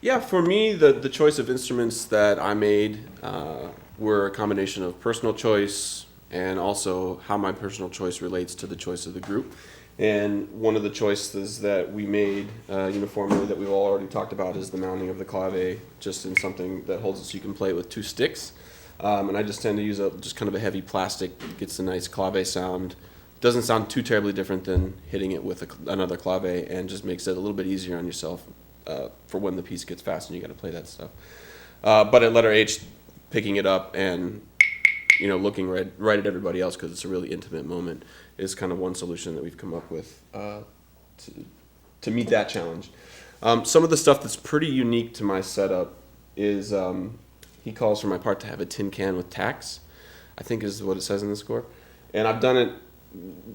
Yeah, for me, the choice of instruments that I made were a combination of personal choice and also how my personal choice relates to the choice of the group. And one of the choices that we made uniformly that we've all already talked about is the mounting of the clave, just in something that holds it so you can play it with two sticks. And I just tend to use just kind of a heavy plastic, gets a nice clave sound. Doesn't sound too terribly different than hitting it with another clave, and just makes it a little bit easier on yourself for when the piece gets fast and you got to play that stuff. But at letter H, picking it up and looking right at everybody else because it's a really intimate moment is kind of one solution that we've come up with to meet that challenge. Some of the stuff that's pretty unique to my setup is he calls for my part to have a tin can with tacks, I think is what it says in the score. And I've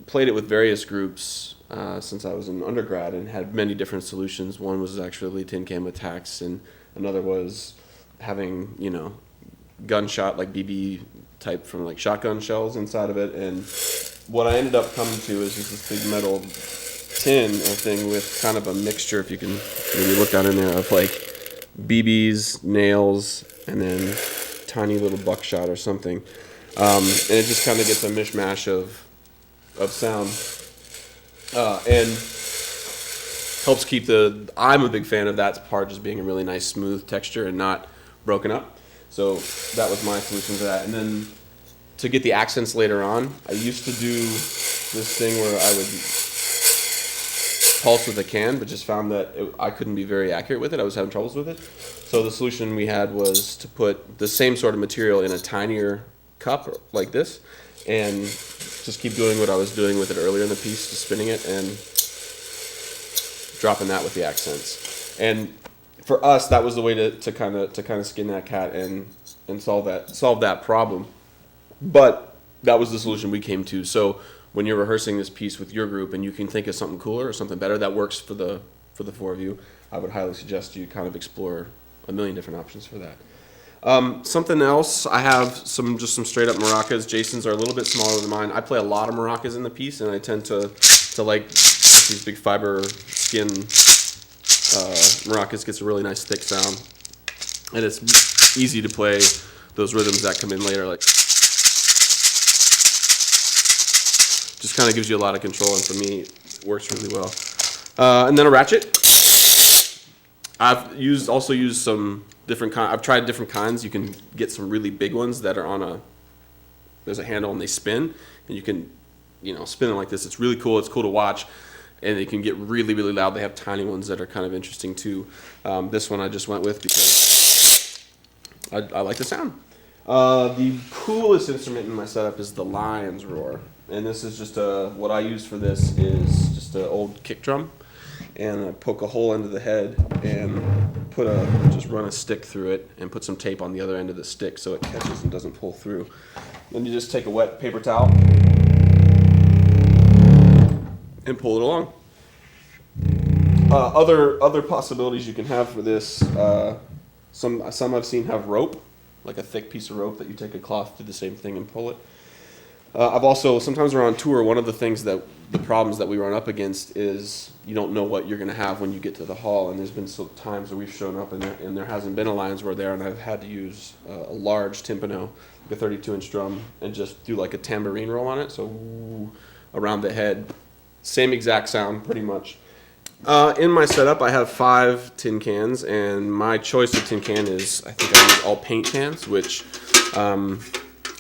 played it with various groups since I was in undergrad and had many different solutions. One was actually a tin can with tacks, and another was having, gunshot, like BB type from like shotgun shells inside of it. And what I ended up coming to is just this big metal tin thing with kind of a mixture, if you can maybe look down in there, of like BBs, nails, and then tiny little buckshot or something. And it just kind of gets a mishmash of sound. And helps keep I'm a big fan of that part just being a really nice smooth texture and not broken up. So that was my solution to that. And then to get the accents later on, I used to do this thing where I would pulse with a can, but just found that I couldn't be very accurate with it. I was having troubles with it. So the solution we had was to put the same sort of material in a tinier cup like this and just keep doing what I was doing with it earlier in the piece, just spinning it and dropping that with the accents. And for us, that was the way to kind of skin that cat and solve that problem. But that was the solution we came to. So when you're rehearsing this piece with your group and you can think of something cooler or something better that works for the four of you, I would highly suggest you kind of explore a million different options for that. Something else, I have some straight up maracas. Jason's are a little bit smaller than mine. I play a lot of maracas in the piece, and I tend to like these big fiber skin maracas. Gets a really nice thick sound, and it's easy to play those rhythms that come in later, like just kind of gives you a lot of control, and for me it works really well. And then a ratchet. I've also used some different I've tried different kinds. You can get some really big ones that are there's a handle and they spin, and you can spin them like this. It's really cool. It's cool to watch, and they can get really, really loud. They have tiny ones that are kind of interesting too. This one I just went with because I like the sound. The coolest instrument in my setup is the lion's roar, and this is just what I use for this is just an old kick drum, and I poke a hole into the head and just run a stick through it and put some tape on the other end of the stick so it catches and doesn't pull through. Then you just take a wet paper towel and pull it along. Other possibilities you can have for this, some I've seen have rope, like a thick piece of rope that you take a cloth, do the same thing and pull it. I've also, sometimes we're on tour, one of the problems that we run up against is you don't know what you're going to have when you get to the hall, and there's been times where we've shown up and there hasn't been a lion's roar there, and I've had to use a large timpano, like a 32-inch drum, and just do like a tambourine roll on it, so around the head. Same exact sound, pretty much. In my setup, I have 5 tin cans, and my choice of tin can is, I think I use all paint cans, which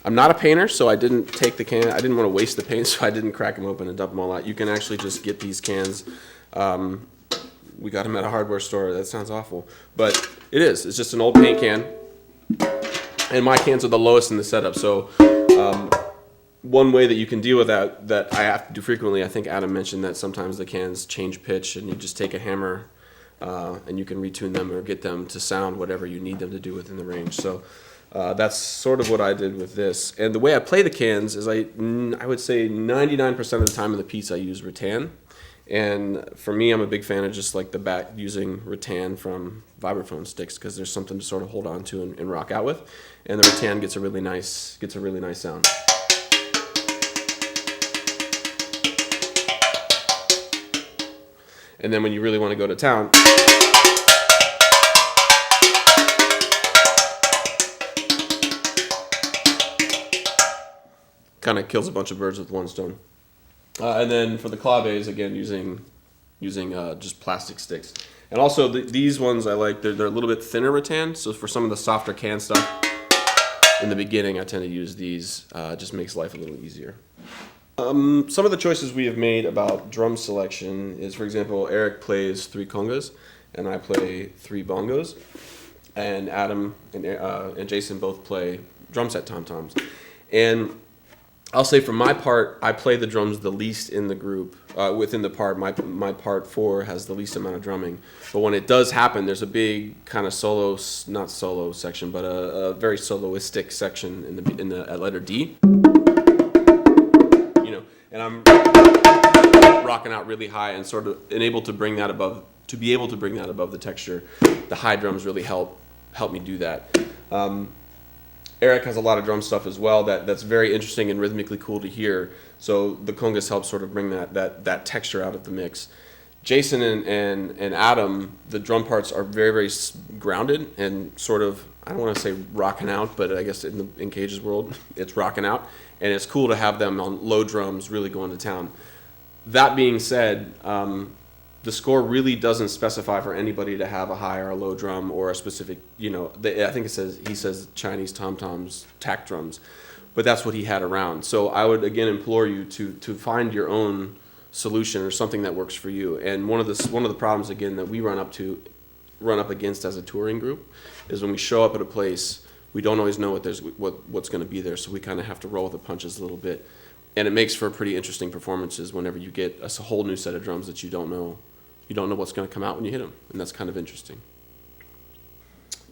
I'm not a painter, so I didn't take the can. I didn't want to waste the paint, so I didn't crack them open and dump them all out. You can actually just get these cans. We got them at a hardware store. That sounds awful, but it is. It's just an old paint can, and my cans are the lowest in the setup. So one way that you can deal with that I have to do frequently, I think Adam mentioned that sometimes the cans change pitch, and you just take a hammer and you can retune them or get them to sound whatever you need them to do within the range. So that's sort of what I did with this. And the way I play the cans is I would say 99% of the time in the piece I use rattan. And for me, I'm a big fan of just like the back using rattan from vibraphone sticks because there's something to sort of hold on to and rock out with. And the rattan gets a really nice sound. And then when you really want to go to town, kind of kills a bunch of birds with one stone. And then for the claves, again, using just plastic sticks. And also these ones I like, they're a little bit thinner rattan, so for some of the softer can stuff, in the beginning I tend to use these, just makes life a little easier. Some of the choices we have made about drum selection is, for example, Eric plays 3 congas, and I play 3 bongos, and Adam and Jason both play drum set tom-toms. And I'll say for my part, I play the drums the least in the group. Within the part, my part 4 has the least amount of drumming. But when it does happen, there's a big kind of solo, not solo section, but a very soloistic section at letter D. You know, and I'm rocking out really high and sort of able to bring that above. To be able to bring that above the texture, the high drums really help me do that. Eric has a lot of drum stuff as well that's very interesting and rhythmically cool to hear. So the congas help sort of bring that texture out of the mix. Jason and Adam, the drum parts are very, very grounded and sort of, I don't want to say rocking out, but I guess in Cage's world, it's rocking out. And it's cool to have them on low drums really going to town. That being said, the score really doesn't specify for anybody to have a high or a low drum or a specific, I think he says Chinese tom-toms, tack drums, but that's what he had around. So I would again implore you to find your own solution or something that works for you. And one of the problems again that we run up against as a touring group is when we show up at a place, we don't always know what's going to be there, so we kind of have to roll with the punches a little bit. And it makes for pretty interesting performances whenever you get a whole new set of drums that you don't know what's going to come out when you hit them, and that's kind of interesting.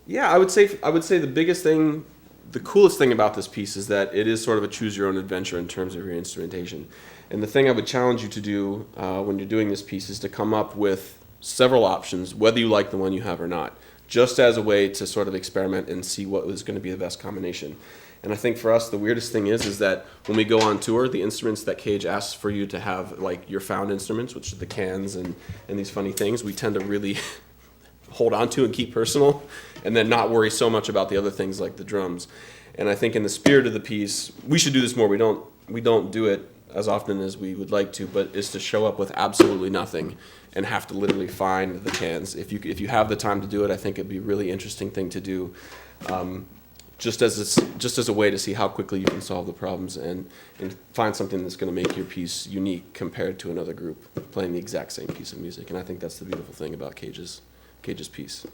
Yeah, I would say the biggest thing, the coolest thing about this piece is that it is sort of a choose your own adventure in terms of your instrumentation. And the thing I would challenge you to do when you're doing this piece is to come up with several options, whether you like the one you have or not, just as a way to sort of experiment and see what was going to be the best combination. And I think for us, the weirdest thing is that when we go on tour, the instruments that Cage asks for you to have, like your found instruments, which are the cans and these funny things, we tend to really hold on to and keep personal, and then not worry so much about the other things like the drums. And I think in the spirit of the piece, we should do this more. We don't do it as often as we would like to, but is to show up with absolutely nothing and have to literally find the cans. If you have the time to do it, I think it'd be a really interesting thing to do. Just as a way to see how quickly you can solve the problems and find something that's going to make your piece unique compared to another group playing the exact same piece of music. And I think that's the beautiful thing about Cage's piece.